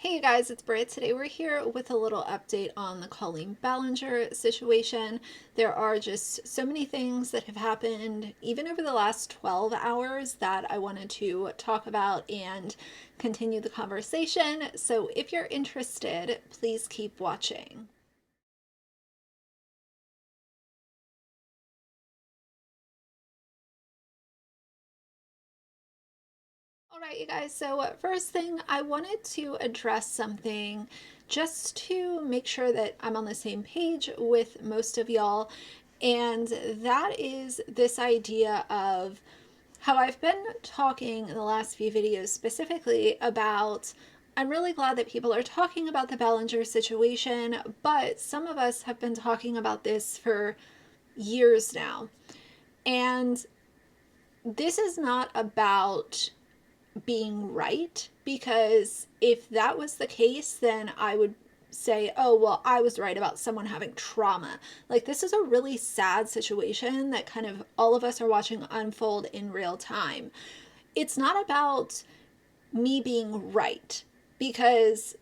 Hey you guys, it's Britt. Today we're here with a little update on the Colleen Ballinger situation. There are just so many things that have happened even over the last 12 hours that I wanted to talk about and continue the conversation. So if you're interested, please keep watching. All right, you guys. So, first thing, I wanted to address something just to make sure that I'm on the same page with most of y'all. And that is this idea of how I've been talking in the last few videos specifically about. I'm really glad that people are talking about the Ballinger situation, but some of us have been talking about this for years now. And this is not about being right, because if that was the case, then I would say, oh, well, I was right about someone having trauma. Like, this is a really sad situation that kind of all of us are watching unfold in real time. It's not about me being right, because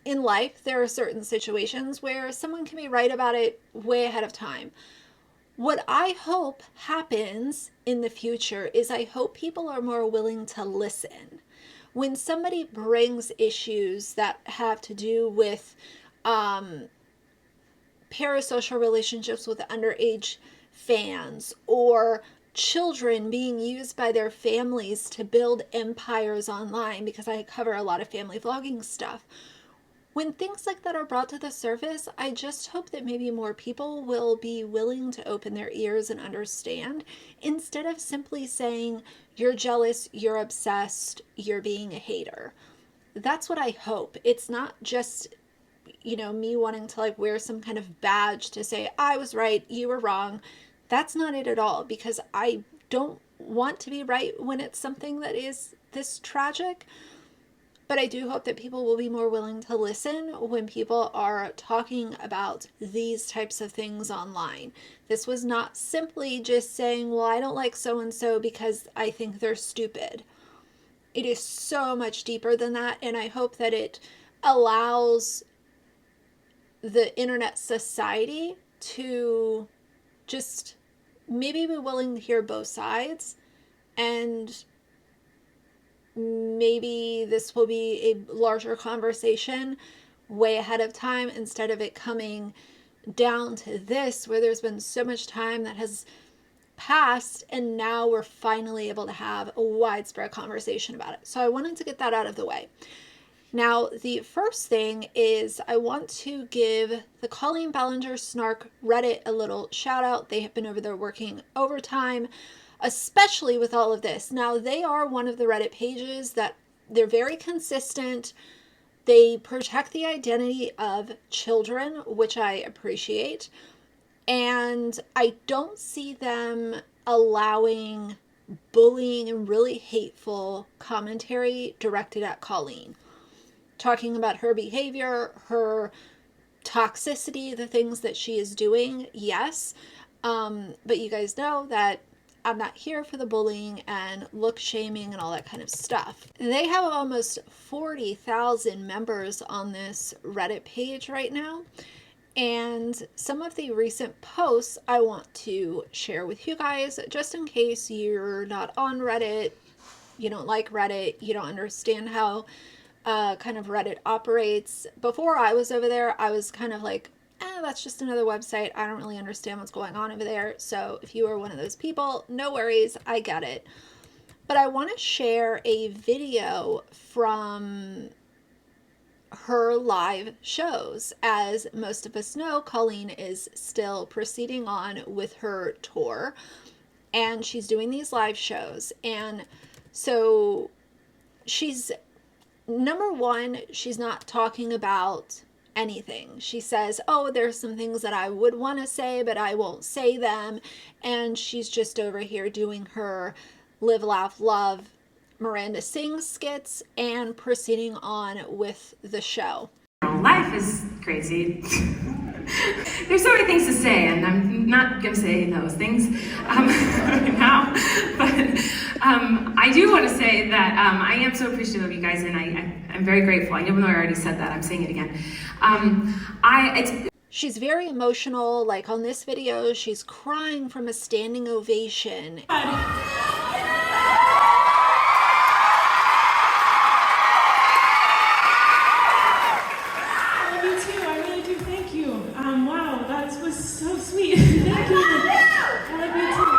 in life, there are certain situations where someone can be right about it way ahead of time. What I hope happens in the future is I hope people are more willing to listen. When somebody brings issues that have to do with parasocial relationships with underage fans, or children being used by their families to build empires online, because I cover a lot of family vlogging stuff. When things like that are brought to the surface, I just hope that maybe more people will be willing to open their ears and understand, instead of simply saying, you're jealous, you're obsessed, you're being a hater. That's what I hope. It's not just, me wanting to like wear some kind of badge to say, I was right, you were wrong. That's not it at all, because I don't want to be right when it's something that is this tragic. But I do hope that people will be more willing to listen when people are talking about these types of things online. This was not simply just saying, well, I don't like so and so because I think they're stupid. It is so much deeper than that, and I hope that it allows the internet society to just maybe be willing to hear both sides, and maybe this will be a larger conversation way ahead of time, instead of it coming down to this, where there's been so much time that has passed and now we're finally able to have a widespread conversation about it. So I wanted to get that out of the way. Now, the first thing is I want to give the Colleen Ballinger Snark Reddit a little shout out. They have been over there working overtime, especially with all of this. Now, they are one of the Reddit pages that they're very consistent. They protect the identity of children, which I appreciate. And I don't see them allowing bullying and really hateful commentary directed at Colleen. Talking about her behavior, her toxicity, the things that she is doing, yes. But you guys know that I'm not here for the bullying and look shaming and all that kind of stuff. They have almost 40,000 members on this Reddit page right now. And some of the recent posts I want to share with you guys, just in case you're not on Reddit, you don't like Reddit, you don't understand how kind of Reddit operates. Before I was over there, I was kind of like, that's just another website. I don't really understand what's going on over there. So if you are one of those people, no worries, I get it. But I want to share a video from her live shows. As most of us know, Colleen is still proceeding on with her tour, and she's doing these live shows. And so she's, number one, she's not talking about anything. She says, oh, there's some things that I would want to say, but I won't say them. And she's just over here doing her live, laugh, love Miranda Sings skits and proceeding on with the show. Life is crazy. There's so many things to say, and I'm not going to say those things right now, but I do want to say that I am so appreciative of you guys, and I'm very grateful. Even though I already said that, I'm saying it again. She's very emotional. Like on this video, she's crying from a standing ovation. So sweet. Thank you. I love you too.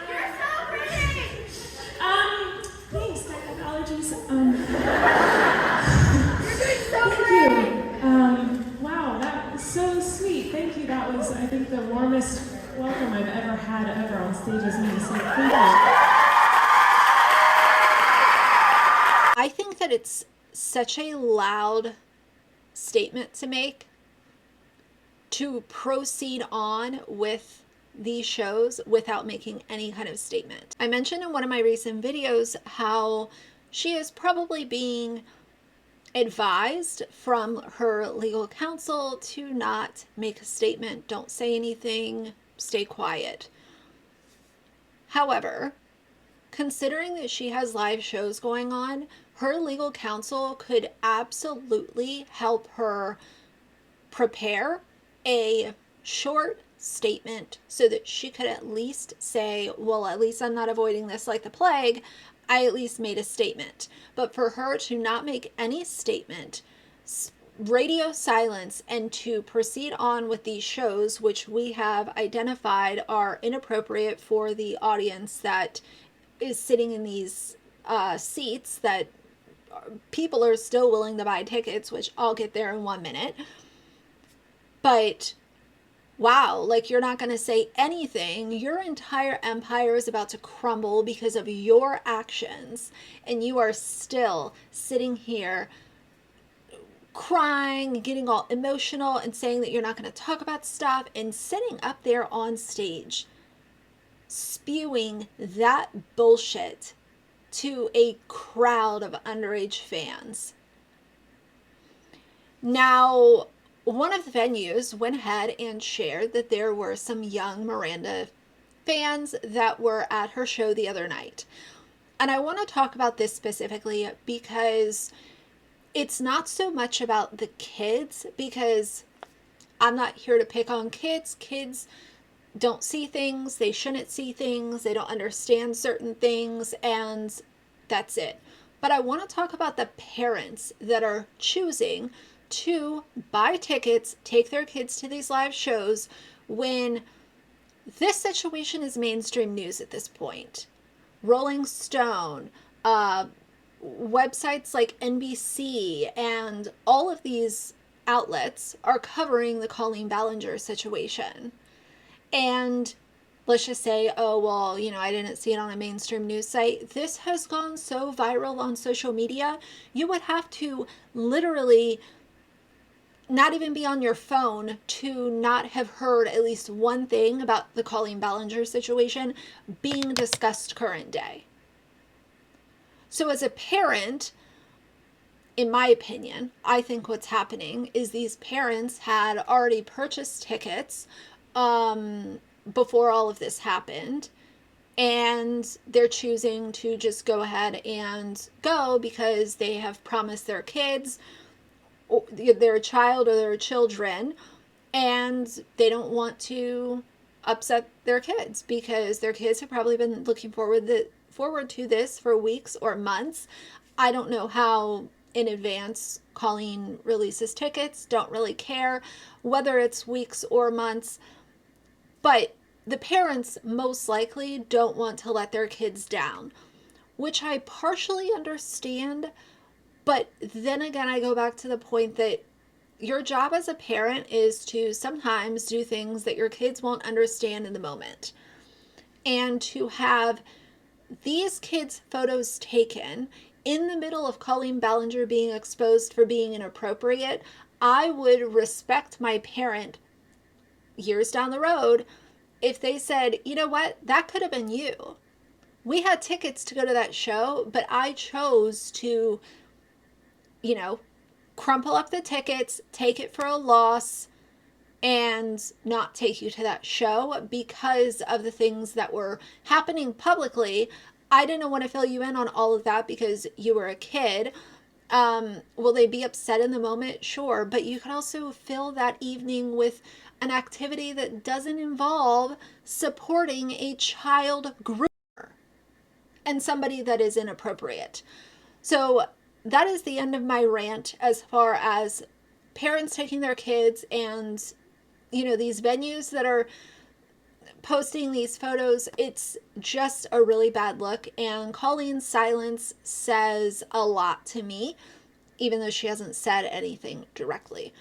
You're so pretty. Thanks. I have allergies. You're doing so great. Wow, that was so sweet. Thank you. That was, I think, the warmest welcome I've ever had on stage as me. So thank you. I think that it's such a loud statement to make to proceed on with these shows without making any kind of statement. I mentioned in one of my recent videos how she is probably being advised from her legal counsel to not make a statement, don't say anything, stay quiet. However, considering that she has live shows going on, her legal counsel could absolutely help her prepare a short statement so that she could at least say, well, at least I'm not avoiding this like the plague. I at least made a statement. But for her to not make any statement, radio silence, and to proceed on with these shows, which we have identified are inappropriate for the audience that is sitting in these seats, that people are still willing to buy tickets, which I'll get there in 1 minute. But wow, like, you're not going to say anything. Your entire empire is about to crumble because of your actions, and you are still sitting here crying, getting all emotional, and saying that you're not going to talk about stuff, and sitting up there on stage spewing that bullshit to a crowd of underage fans. Now, one of the venues went ahead and shared that there were some young Miranda fans that were at her show the other night. And I want to talk about this specifically because it's not so much about the kids, because I'm not here to pick on kids. Kids don't see things, they shouldn't see things, they don't understand certain things, and that's it. But I want to talk about the parents that are choosing to buy tickets, take their kids to these live shows, when this situation is mainstream news at this point. Rolling Stone, websites like NBC, and all of these outlets are covering the Colleen Ballinger situation. And let's just say, oh, well, you know, I didn't see it on a mainstream news site. This has gone so viral on social media, you would have to literally not even be on your phone to not have heard at least one thing about the Colleen Ballinger situation being discussed current day. So as a parent, in my opinion, I think what's happening is these parents had already purchased tickets before all of this happened, and they're choosing to just go ahead and go because they have promised their kids, their child or their children, and they don't want to upset their kids because their kids have probably been looking forward to this for weeks or months. I don't know how in advance Colleen releases tickets, don't really care whether it's weeks or months. But the parents most likely don't want to let their kids down, which I partially understand. But then again, I go back to the point that your job as a parent is to sometimes do things that your kids won't understand in the moment. And to have these kids' photos taken in the middle of Colleen Ballinger being exposed for being inappropriate, I would respect my parent years down the road if they said, you know what, that could have been you. We had tickets to go to that show, but I chose to, you know, crumple up the tickets, take it for a loss, and not take you to that show because of the things that were happening publicly. I didn't want to fill you in on all of that because you were a kid. Will they be upset in the moment? Sure. But you could also fill that evening with an activity that doesn't involve supporting a child group and somebody that is inappropriate. So that is the end of my rant as far as parents taking their kids and, you know, these venues that are posting these photos. It's just a really bad look. And Colleen's silence says a lot to me, even though she hasn't said anything directly.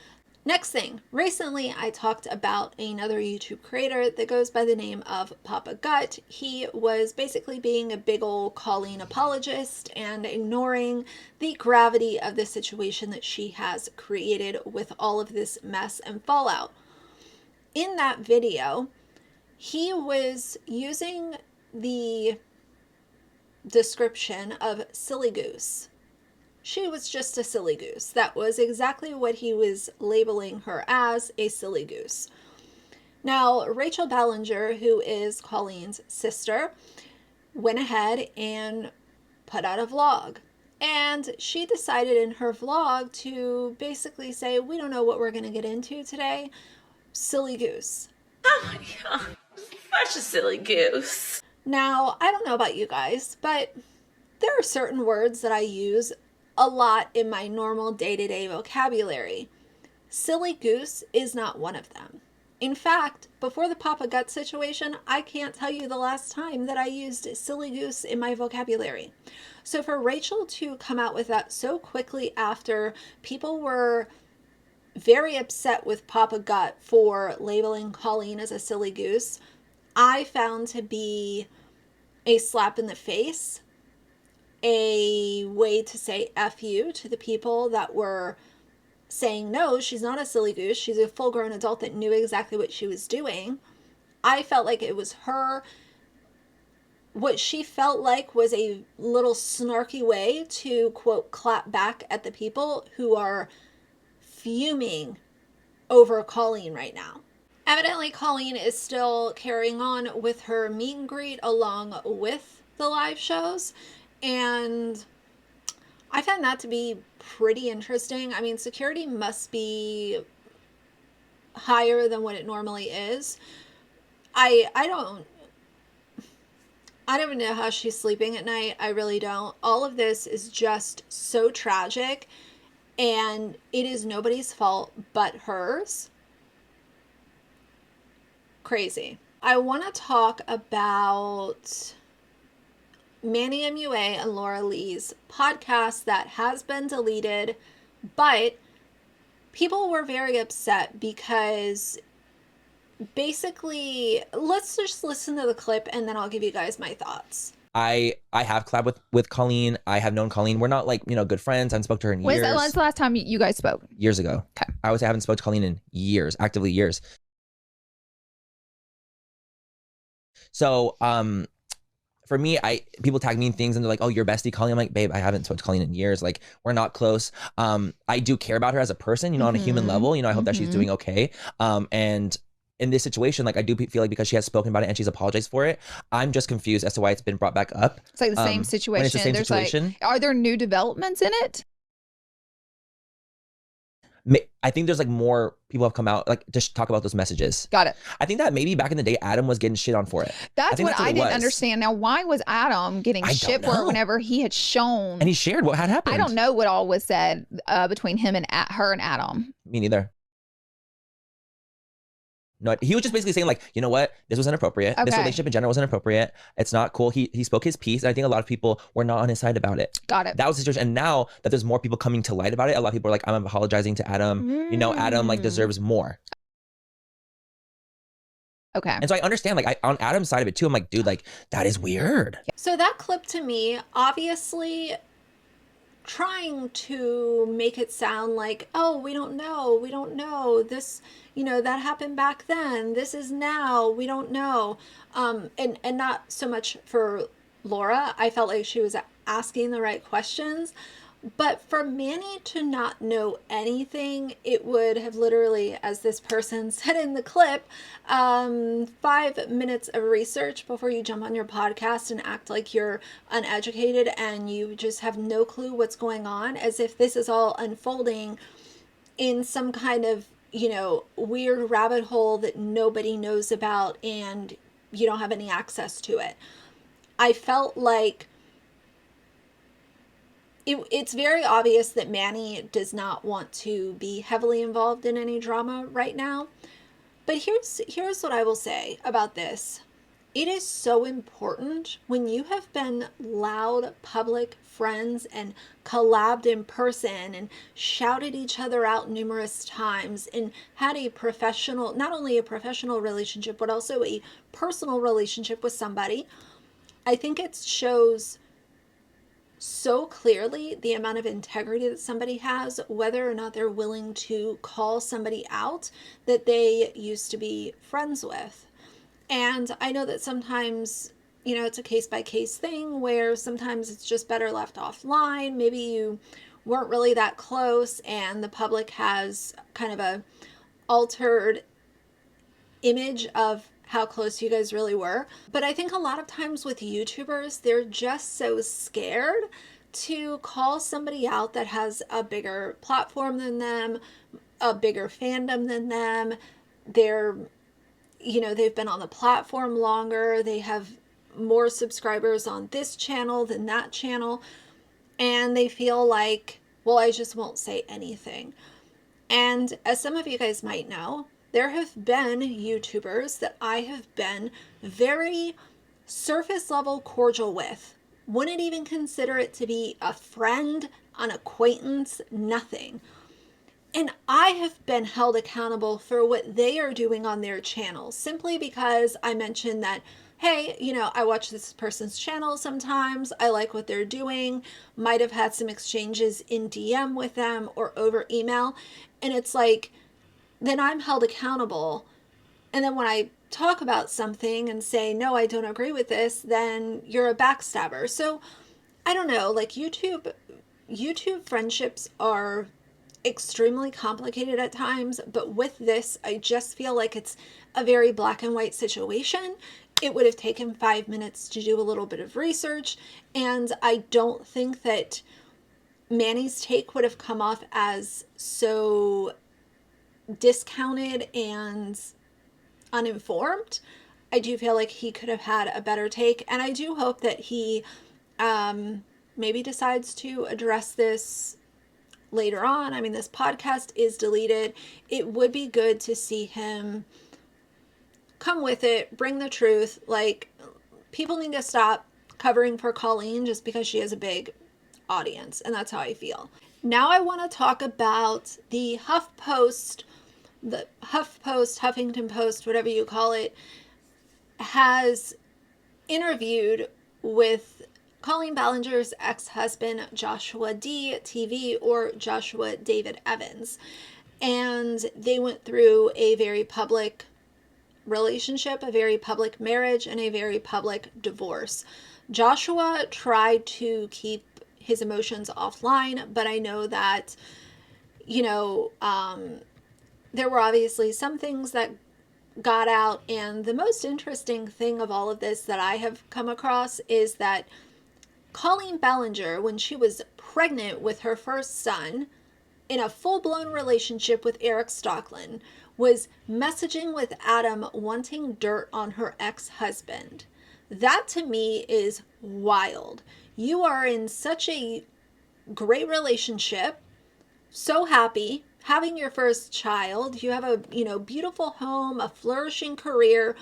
Next thing, recently I talked about another YouTube creator that goes by the name of Papa Gut. He was basically being a big old Colleen apologist and ignoring the gravity of the situation that she has created with all of this mess and fallout. In that video, he was using the description of silly goose. She was just a silly goose. That was exactly what he was labeling her as, a silly goose. Now, Rachel Ballinger, who is Colleen's sister, went ahead and put out a vlog. And she decided in her vlog to basically say, we don't know what we're going to get into today. Silly goose. Oh my god, such a silly goose. Now, I don't know about you guys, but there are certain words that I use a lot in my normal day-to-day vocabulary. Silly goose is not one of them. In fact, before the Papa Gut situation, I can't tell you the last time that I used silly goose in my vocabulary. So for Rachel to come out with that so quickly after people were very upset with Papa Gut for labeling Colleen as a silly goose, I found to be a slap in the face, a way to say F you to the people that were saying, no, she's not a silly goose. She's a full-grown adult that knew exactly what she was doing. I felt like it was her. What she felt like was a little snarky way to, quote, clap back at the people who are fuming over Colleen right now. Evidently, Colleen is still carrying on with her meet and greet along with the live shows. And I find that to be pretty interesting. I mean, security must be higher than what it normally is. I don't even know how she's sleeping at night. I really don't. All of this is just so tragic, and it is nobody's fault but hers. Crazy. I want to talk about Manny MUA and Laura Lee's podcast that has been deleted, but people were very upset because basically, let's just listen to the clip and then I'll give you guys my thoughts. I have collabed with Colleen. I have known Colleen. We're not like, you know, good friends. I haven't spoke to her in years. When's the last time you guys spoke? Years ago. Okay. I would say I haven't spoke to Colleen in years, actively years. So, for me, people tag me in things and they're like, oh, you're bestie Colleen. I'm like, babe, I haven't spoken to Colleen in years. Like, we're not close. I do care about her as a person, you know, on a human level. You know, I hope that she's doing okay. And in this situation, like, I do feel like because she has spoken about it and she's apologized for it, I'm just confused as to why it's been brought back up. It's like the same situation. When it's the same situation. Like, are there new developments in it? I think there's like more people have come out like to talk about those messages. Got it. I think that maybe back in the day, Adam was getting shit on for it. That's what I didn't understand. Now, why was Adam getting shit for it whenever he had shown? And he shared what had happened. I don't know what all was said between him and her and Adam. Me neither. No, he was just basically saying like, you know what, this was inappropriate. Okay. This relationship in general was inappropriate. It's not cool. He spoke his piece. And I think a lot of people were not on his side about it. Got it. That was the situation. And now that there's more people coming to light about it, a lot of people are like, I'm apologizing to Adam. You know, Adam like deserves more. Okay. And so I understand, like, on Adam's side of it too, I'm like, dude, like, that is weird. So that clip to me, obviously trying to make it sound like, oh, we don't know this, you know, that happened back then, this is now, we don't know, and not so much for Laura. I felt like she was asking the right questions. But for Manny to not know anything, it would have literally, as this person said in the clip, 5 minutes of research before you jump on your podcast and act like you're uneducated and you just have no clue what's going on, as if this is all unfolding in some kind of, weird rabbit hole that nobody knows about and you don't have any access to it. I felt like it's very obvious that Manny does not want to be heavily involved in any drama right now. But here's what I will say about this. It is so important when you have been loud public friends and collabed in person and shouted each other out numerous times and had a professional, not only a professional relationship, but also a personal relationship with somebody. I think it shows so clearly the amount of integrity that somebody has, whether or not they're willing to call somebody out that they used to be friends with. And I know that sometimes, it's a case by case thing where sometimes it's just better left offline. Maybe you weren't really that close and the public has kind of a altered image of how close you guys really were. But I think a lot of times with YouTubers, they're just so scared to call somebody out that has a bigger platform than them, a bigger fandom than them. They've been on the platform longer. They have more subscribers on this channel than that channel. And they feel like, well, I just won't say anything. And as some of you guys might know, there have been YouTubers that I have been very surface level cordial with. Wouldn't even consider it to be a friend, an acquaintance, nothing. And I have been held accountable for what they are doing on their channel simply because I mentioned that, hey, I watch this person's channel sometimes. I like what they're doing. Might have had some exchanges in DM with them or over email. And it's like, then I'm held accountable. And then when I talk about something and say, no, I don't agree with this, then you're a backstabber. So I don't know, like YouTube friendships are extremely complicated at times, but with this, I just feel like it's a very black and white situation. It would have taken 5 minutes to do a little bit of research, and I don't think that Manny's take would have come off as so discounted and uninformed. I do feel like he could have had a better take, and I do hope that he maybe decides to address this later on. I mean, this podcast is deleted. It would be good to see him come with it, bring the truth. Like, people need to stop covering for Colleen just because she has a big audience, and that's how I feel. Now I want to talk about the HuffPost, Huffington Post, whatever you call it, has interviewed with Colleen Ballinger's ex-husband, Joshuadtv, or Joshua David Evans. And they went through a very public relationship, a very public marriage, and a very public divorce. Joshua tried to keep his emotions offline, but I know that, there were obviously some things that got out. And the most interesting thing of all of this that I have come across is that Colleen Ballinger, when she was pregnant with her first son, in a full-blown relationship with Eric Stockland, was messaging with Adam wanting dirt on her ex-husband. That to me is wild. You are in such a great relationship, so happy, having your first child, you have a beautiful home, a flourishing career,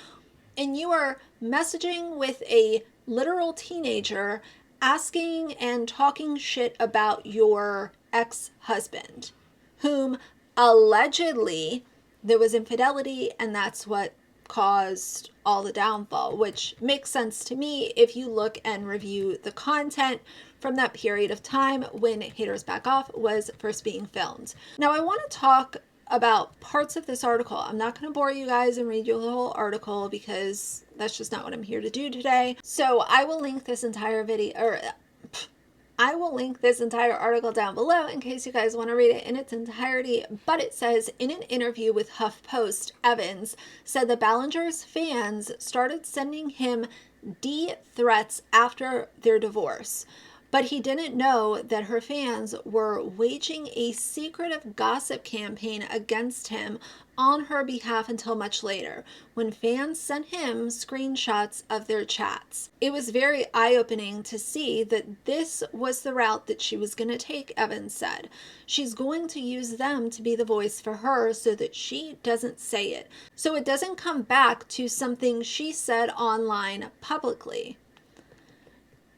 and you are messaging with a literal teenager asking and talking shit about your ex-husband, whom allegedly there was infidelity, and that's what caused all the downfall, which makes sense to me if you look and review the content from that period of time when Haters Back Off was first being filmed. Now I want to talk about parts of this article. I'm not going to bore you guys and read you the whole article because that's just not what I'm here to do today. So I will link this entire video, or I will link this entire article down below in case you guys want to read it in its entirety. But it says, in an interview with HuffPost, Evans said the Ballinger's fans started sending him threats after their divorce. But he didn't know that her fans were waging a secretive gossip campaign against him on her behalf until much later, when fans sent him screenshots of their chats. It was very eye-opening to see that this was the route that she was going to take, Evans said. She's going to use them to be the voice for her so that she doesn't say it, so it doesn't come back to something she said online publicly.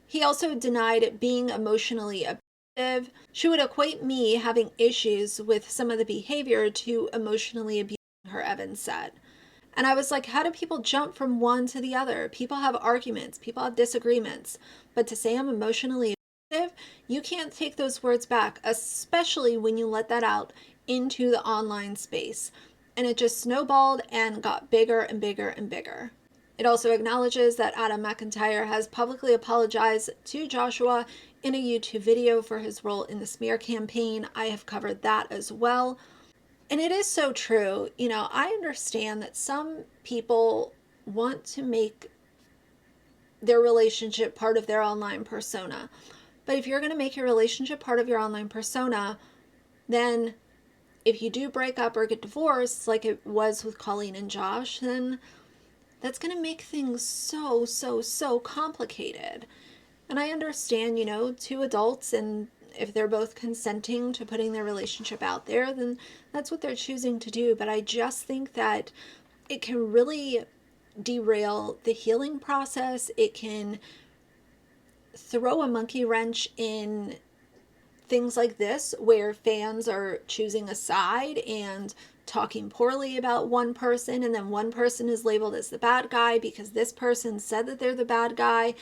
He also denied being emotionally abusive. She would equate me having issues with some of the behavior to emotionally abusing her, Evans said. And I was like, how do people jump from one to the other? People have arguments, people have disagreements. But to say I'm emotionally abusive, you can't take those words back, especially when you let that out into the online space. And it just snowballed and got bigger and bigger and bigger. It also acknowledges that Adam McIntyre has publicly apologized to Joshua in a YouTube video for his role in the smear campaign. I have covered that as well. And it is so true. You know, I understand that some people want to make their relationship part of their online persona. But if you're going to make your relationship part of your online persona, then if you do break up or get divorced, like it was with Colleen and Josh, then that's going to make things so complicated. And I understand, you know, two adults, and if they're both consenting to putting their relationship out there, then that's what they're choosing to do. But I just think that it can really derail the healing process. It can throw a monkey wrench in things like this, where fans are choosing a side and talking poorly about one person, and then one person is labeled as the bad guy because this person said that they're the bad guy.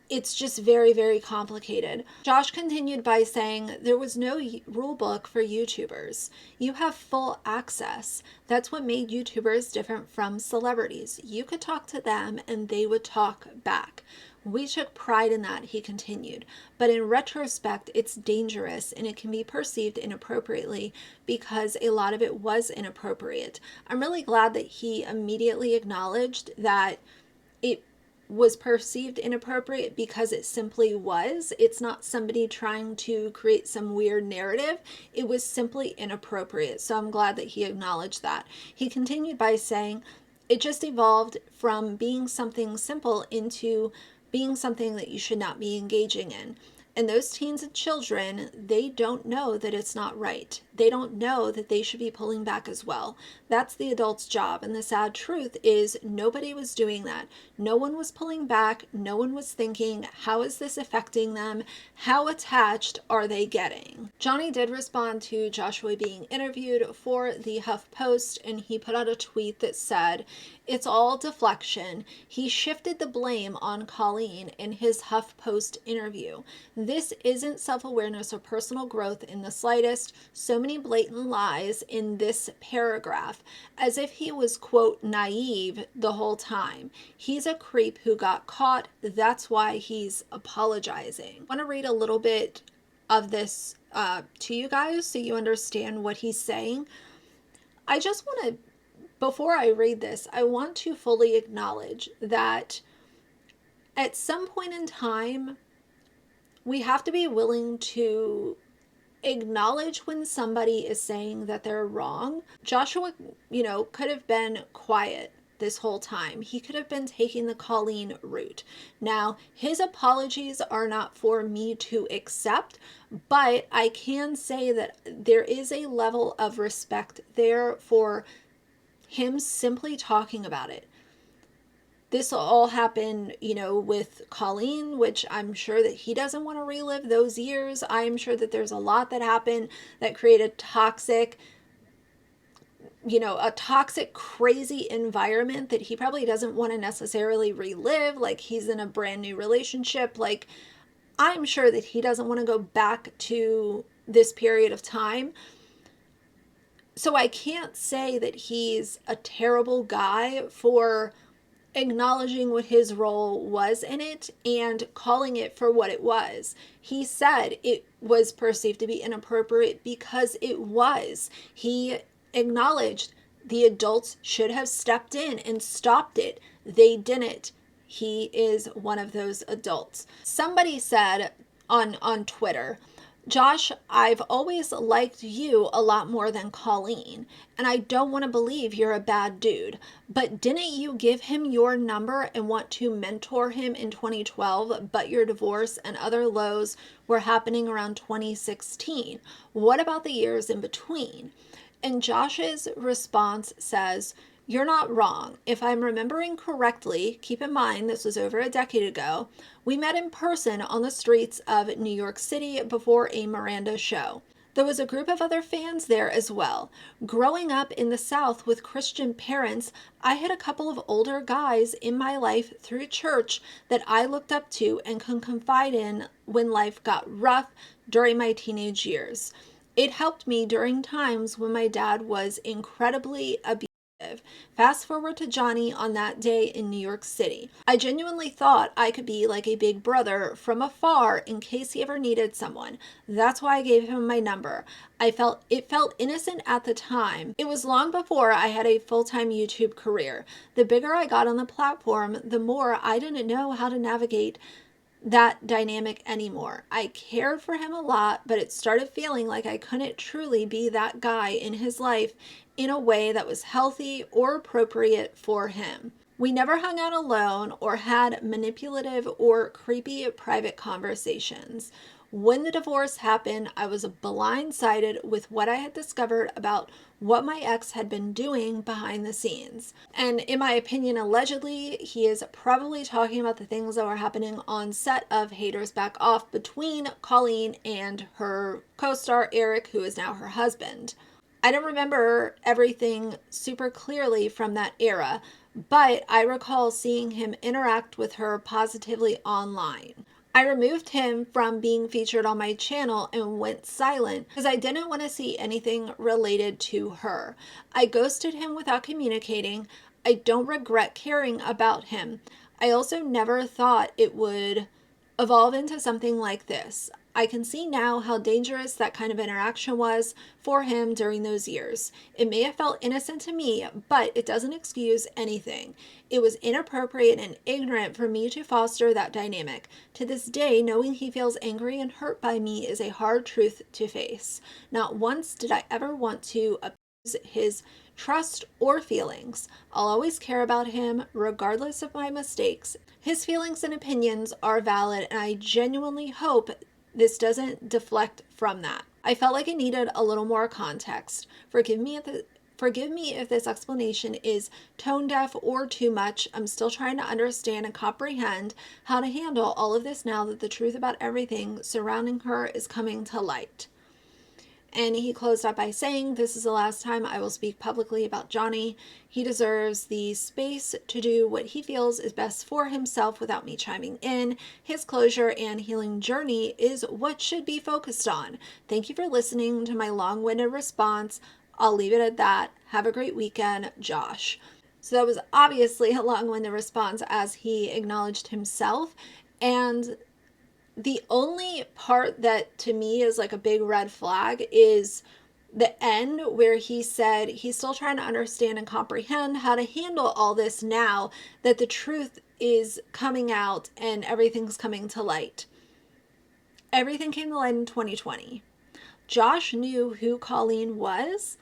It's just very complicated. Josh continued by saying, there was no rule book for YouTubers. You have full access. That's what made YouTubers different from celebrities. You could talk to them and they would talk back. We took pride in that, he continued. But in retrospect, it's dangerous and it can be perceived inappropriately because a lot of it was inappropriate. I'm really glad that he immediately acknowledged that it was perceived inappropriate because it simply was. It's not somebody trying to create some weird narrative. It was simply inappropriate. So I'm glad that he acknowledged that. He continued by saying, it just evolved from being something simple into being something that you should not be engaging in. And those teens and children, they don't know that it's not right. They don't know that they should be pulling back as well. That's the adult's job. And the sad truth is nobody was doing that. No one was pulling back. No one was thinking, how is this affecting them? How attached are they getting? Johnny did respond to Joshua being interviewed for the HuffPost, and he put out a tweet that said, it's all deflection. He shifted the blame on Colleen in his HuffPost interview. This isn't self-awareness or personal growth in the slightest. So many blatant lies in this paragraph, as if he was, quote, naive the whole time. He's a creep who got caught. That's why he's apologizing. I want to read a little bit of this to you guys so you understand what he's saying. I just want to, before I read this, I want to fully acknowledge that at some point in time, we have to be willing to acknowledge when somebody is saying that they're wrong. Joshua, you know, could have been quiet this whole time. He could have been taking the Colleen route. Now, his apologies are not for me to accept, but I can say that there is a level of respect there for him simply talking about it. This all happened, you know, with Colleen, which I'm sure that he doesn't want to relive those years. I'm sure that there's a lot that happened that created toxic, you know, a toxic, crazy environment that he probably doesn't want to necessarily relive. Like, he's in a brand new relationship. Like, I'm sure that he doesn't want to go back to this period of time. So I can't say that he's a terrible guy for acknowledging what his role was in it and calling it for what it was. He said it was perceived to be inappropriate because it was. He acknowledged the adults should have stepped in and stopped it. They didn't. He is one of those adults. Somebody said on Twitter, Josh, I've always liked you a lot more than Colleen, and I don't want to believe you're a bad dude, but didn't you give him your number and want to mentor him in 2012, but your divorce and other lows were happening around 2016? What about the years in between? And Josh's response says, you're not wrong. If I'm remembering correctly, keep in mind this was over a decade ago, we met in person on the streets of New York City before a Miranda show. There was a group of other fans there as well. Growing up in the South with Christian parents, I had a couple of older guys in my life through church that I looked up to and could confide in when life got rough during my teenage years. It helped me during times when my dad was incredibly abusive. Fast forward to Johnny on that day in New York City. I genuinely thought I could be like a big brother from afar in case he ever needed someone. That's why I gave him my number. It felt innocent at the time. It was long before I had a full-time YouTube career. The bigger I got on the platform, the more I didn't know how to navigate that dynamic anymore. I cared for him a lot, but it started feeling like I couldn't truly be that guy in his life in a way that was healthy or appropriate for him. We never hung out alone or had manipulative or creepy private conversations. When the divorce happened, I was blindsided with what I had discovered about what my ex had been doing behind the scenes. And in my opinion, allegedly, he is probably talking about the things that were happening on set of Haters Back Off between Colleen and her co-star Eric, who is now her husband. I don't remember everything super clearly from that era, but I recall seeing him interact with her positively online. I removed him from being featured on my channel and went silent because I didn't want to see anything related to her. I ghosted him without communicating. I don't regret caring about him. I also never thought it would evolve into something like this. I can see now how dangerous that kind of interaction was for him during those years. It may have felt innocent to me, but it doesn't excuse anything. It was inappropriate and ignorant for me to foster that dynamic. To this day, knowing he feels angry and hurt by me is a hard truth to face. Not once did I ever want to abuse his trust or feelings. I'll always care about him regardless of my mistakes. His feelings and opinions are valid, and I genuinely hope this doesn't deflect from that. I felt like I needed a little more context. Forgive me if this explanation is tone deaf or too much. I'm still trying to understand and comprehend how to handle all of this now that the truth about everything surrounding her is coming to light. And he closed up by saying, this is the last time I will speak publicly about Johnny. He deserves the space to do what he feels is best for himself without me chiming in. His closure and healing journey is what should be focused on. Thank you for listening to my long-winded response. I'll leave it at that. Have a great weekend, Josh. So that was obviously a long-winded response as he acknowledged himself. And the only part that to me is like a big red flag is the end where he said he's still trying to understand and comprehend how to handle all this now that the truth is coming out and everything's coming to light. Everything came to light in 2020. Josh knew who Colleen was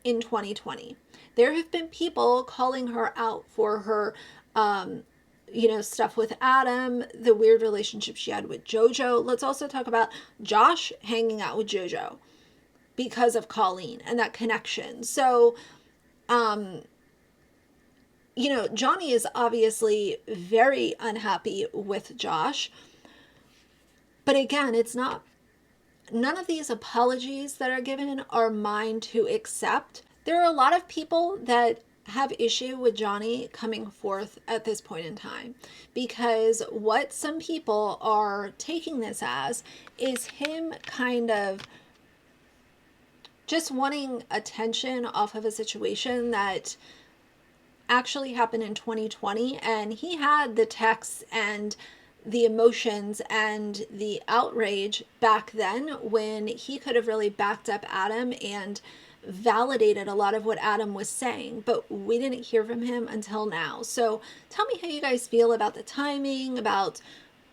in 2020. There have been people calling her out for her stuff with Adam, the weird relationship she had with JoJo. Let's also talk about Josh hanging out with JoJo because of Colleen and that connection. So, Johnny is obviously very unhappy with Josh. But again, none of these apologies that are given are mine to accept. There are a lot of people that have issue with Johnny coming forth at this point in time, because what some people are taking this as is him kind of just wanting attention off of a situation that actually happened in 2020, and he had the texts and the emotions and the outrage back then when he could have really backed up Adam and validated a lot of what Adam was saying, but we didn't hear from him until now. So tell me how you guys feel about the timing, about,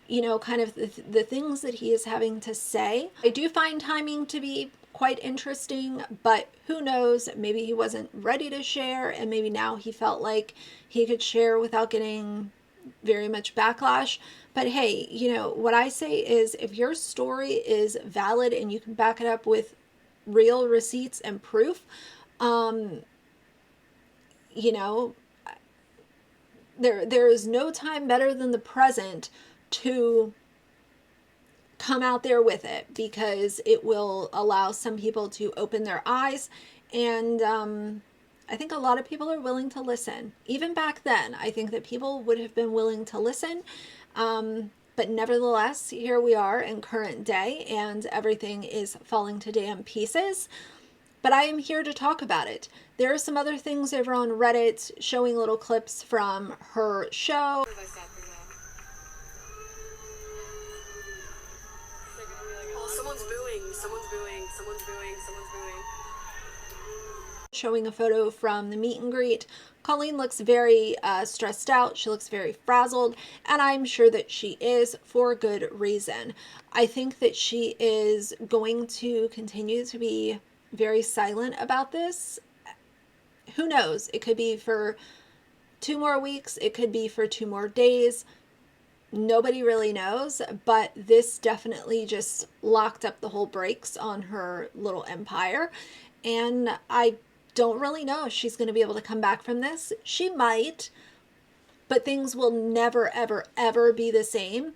you know, kind of the things that he is having to say. I do find timing to be quite interesting, but who knows, maybe he wasn't ready to share, and maybe now he felt like he could share without getting very much backlash. But hey, you know, what I say is, if your story is valid and you can back it up with real receipts and proof, you know, there is no time better than the present to come out there with it, because it will allow some people to open their eyes. And I think a lot of people are willing to listen. Even back then, I think that people would have been willing to listen. But nevertheless, here we are in current day, and everything is falling to damn pieces. But I am here to talk about it. There are some other things over on Reddit showing little clips from her show. Someone's booing, someone's booing, someone's booing, someone's booing. Showing a photo from the meet and greet. Colleen looks very stressed out. She looks very frazzled, and I'm sure that she is, for good reason. I think that she is going to continue to be very silent about this. Who knows? It could be for 2 more weeks. It could be for 2 more days. Nobody really knows, but this definitely just locked up the whole brakes on her little empire. And I don't really know if she's going to be able to come back from this. She might, but things will never, ever, ever be the same.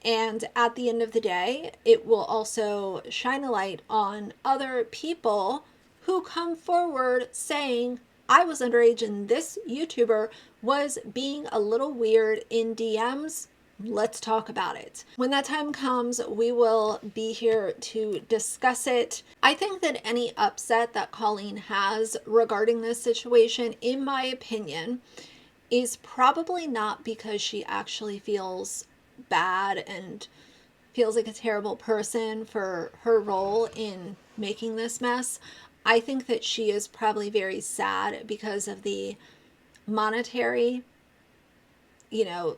And at the end of the day, it will also shine a light on other people who come forward saying, I was underage and this YouTuber was being a little weird in DMs. Let's talk about it. When that time comes, we will be here to discuss it. I think that any upset that Colleen has regarding this situation, in my opinion, is probably not because she actually feels bad and feels like a terrible person for her role in making this mess. I think that she is probably very sad because of the monetary, you know,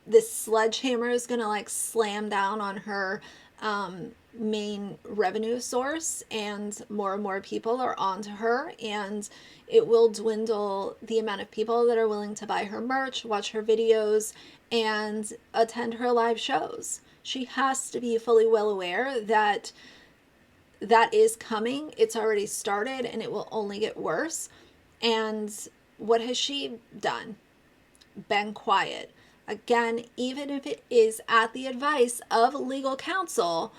this sledgehammer is going to like slam down on her main revenue source, and more people are onto her, and it will dwindle the amount of people that are willing to buy her merch, watch her videos, and attend her live shows. She has to be fully well aware that that is coming. It's already started, and it will only get worse. And what has she done? Been quiet. Again, even if it is at the advice of legal counsel,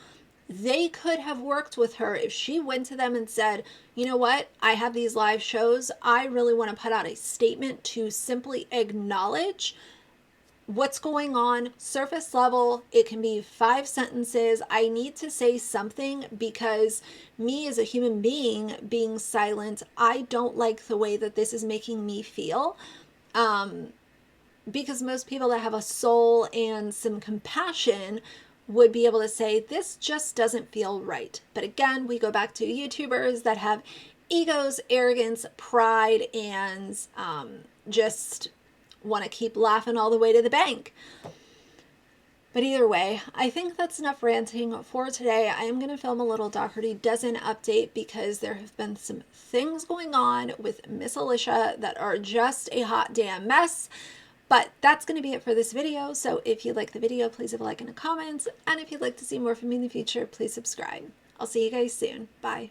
they could have worked with her if she went to them and said, you know what, I have these live shows. I really want to put out a statement to simply acknowledge what's going on, surface level. It can be 5 sentences. I need to say something because me as a human being silent, I don't like the way that this is making me feel. Because most people that have a soul and some compassion would be able to say, this just doesn't feel right. But again, we go back to YouTubers that have egos, arrogance, pride, and just want to keep laughing all the way to the bank. But either way, I think that's enough ranting for today. I am going to film a little Doherty Dozen update because there have been some things going on with Miss Alicia that are just a hot damn mess. But that's going to be it for this video. So if you like the video, please leave a like and a comment. And if you'd like to see more from me in the future, please subscribe. I'll see you guys soon. Bye.